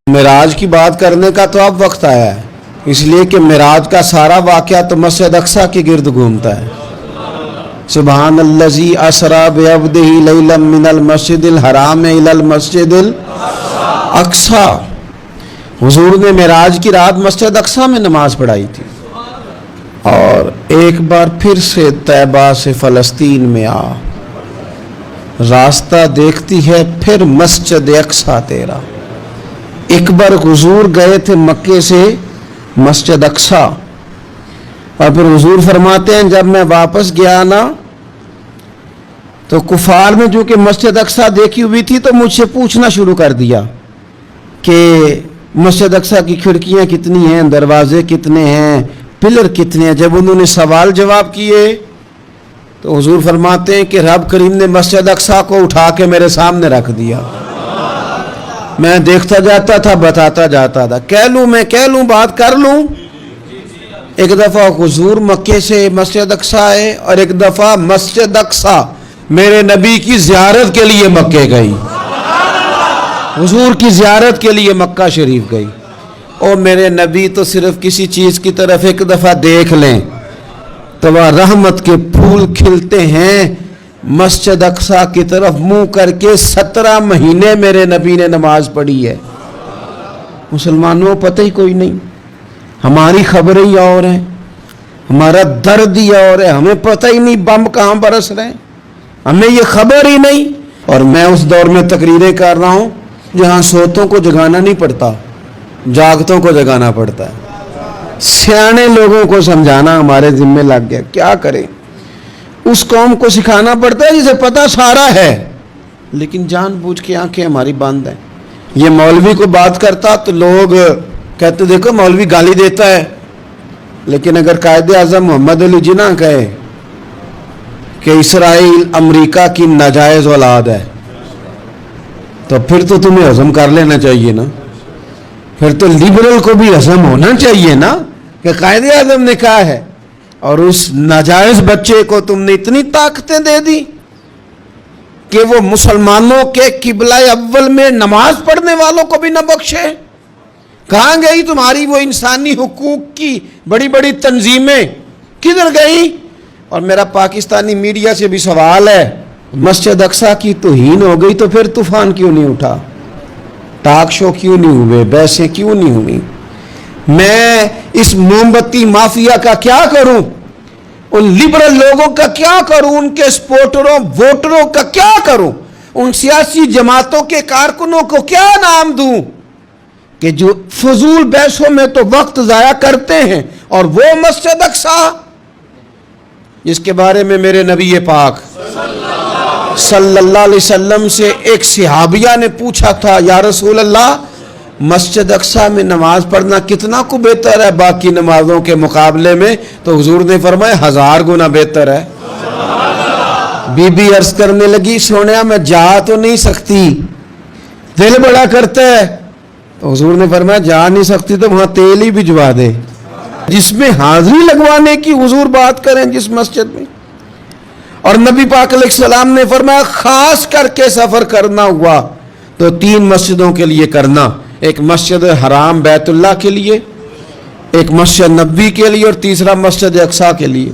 معراج کی بات کرنے کا تو اب وقت آیا ہے، اس لیے کہ معراج کا سارا واقعہ تو مسجد اقصی کے گرد گھومتا ہے۔ سبحان الذی اسری بعبدہ لیلا من المسجد الحرام الی المسجد الاقصی۔ حضور نے معراج کی رات مسجد اقصی میں نماز پڑھائی تھی، اور ایک بار پھر سے طیبہ سے فلسطین میں آ، راستہ دیکھتی ہے پھر مسجد اقصی تیرا۔ ایک بار حضور گئے تھے مکے سے مسجد اقصی، اور پھر حضور فرماتے ہیں جب میں واپس گیا نا تو کفار نے جو کہ مسجد اقصی دیکھی ہوئی تھی تو مجھ سے پوچھنا شروع کر دیا کہ مسجد اقصی کی کھڑکیاں کتنی ہیں، دروازے کتنے ہیں، پلر کتنے ہیں۔ جب انہوں نے سوال جواب کیے تو حضور فرماتے ہیں کہ رب کریم نے مسجد اقصی کو اٹھا کے میرے سامنے رکھ دیا۔ میں دیکھتا جاتا تھا، بتاتا جاتا تھا، کہہ لوں بات کر لوں۔ ایک دفعہ حضور مکے سے مسجد اقصی آئے، اور ایک دفعہ مسجد اقصی میرے نبی کی زیارت کے لیے مکے گئی، حضور کی زیارت کے لیے مکہ شریف گئی۔ اور میرے نبی تو صرف کسی چیز کی طرف ایک دفعہ دیکھ لیں تو وہ رحمت کے پھول کھلتے ہیں۔ مسجد اقصی کی طرف منہ کر کے 17 مہینے میرے نبی نے نماز پڑھی ہے۔ مسلمانوں پتہ ہی کوئی نہیں، ہماری خبریں ہی اور ہیں، ہمارا درد ہی اور ہے، ہمیں پتہ ہی نہیں بم کہاں برس رہے ہیں، ہمیں یہ خبر ہی نہیں۔ اور میں اس دور میں تقریریں کر رہا ہوں جہاں سوتوں کو جگانا نہیں پڑتا، جاگتوں کو جگانا پڑتا ہے۔ سیانے لوگوں کو سمجھانا ہمارے ذمہ لگ گیا، کیا کریں؟ اس قوم کو سکھانا پڑتا ہے جسے پتہ سارا ہے، لیکن جان بوجھ کے آنکھیں ہماری بند ہیں۔ یہ مولوی کو بات کرتا تو لوگ کہتے دیکھو مولوی گالی دیتا ہے، لیکن اگر قائد اعظم محمد علی جناح کہے کہ اسرائیل امریکہ کی ناجائز اولاد ہے تو پھر تو تمہیں ہضم کر لینا چاہیے نا، پھر تو لبرل کو بھی ہضم ہونا چاہیے نا کہ قائد اعظم نے کہا ہے، اور اس ناجائز بچے کو تم نے اتنی طاقتیں دے دی کہ وہ مسلمانوں کے قبلہ اول میں نماز پڑھنے والوں کو بھی نہ بخشے۔ کہاں گئی تمہاری وہ انسانی حقوق کی بڑی بڑی تنظیمیں، کدھر گئی؟ اور میرا پاکستانی میڈیا سے بھی سوال ہے، مسجد اقصی کی توہین ہو گئی تو پھر طوفان کیوں نہیں اٹھا، ٹاک شو کیوں نہیں ہوئے، بحثیں کیوں نہیں ہوئی؟ میں اس موم بتی مافیا کا کیا کروں، ان لبرل لوگوں کا کیا کروں، ان کے سپورٹروں ووٹروں کا کیا کروں، ان سیاسی جماعتوں کے کارکنوں کو کیا نام دوں کہ جو فضول بحثوں میں تو وقت ضائع کرتے ہیں، اور وہ مسجد اقصی جس کے بارے میں میرے نبی پاک صلی اللہ علیہ وسلم سے ایک صحابیہ نے پوچھا تھا، یا رسول اللہ مسجد اقصی میں نماز پڑھنا کتنا کو بہتر ہے باقی نمازوں کے مقابلے میں؟ تو حضور نے فرمایا 1000 گنا بہتر ہے۔ بی بی عرض کرنے لگی سونیا میں جا تو نہیں سکتی، دل بڑا کرتا ہے، تو حضور نے فرمایا جا نہیں سکتی تو وہاں تیل ہی بھجوا دے، جس میں حاضری لگوانے کی حضور بات کریں جس مسجد میں۔ اور نبی پاک علیہ السلام نے فرمایا خاص کر کے سفر کرنا ہوا تو 3 مسجدوں کے لیے کرنا، ایک مسجد حرام بیت اللہ کے لیے، ایک مسجد نبوی کے لیے، اور تیسرا مسجد اقصی کے لیے۔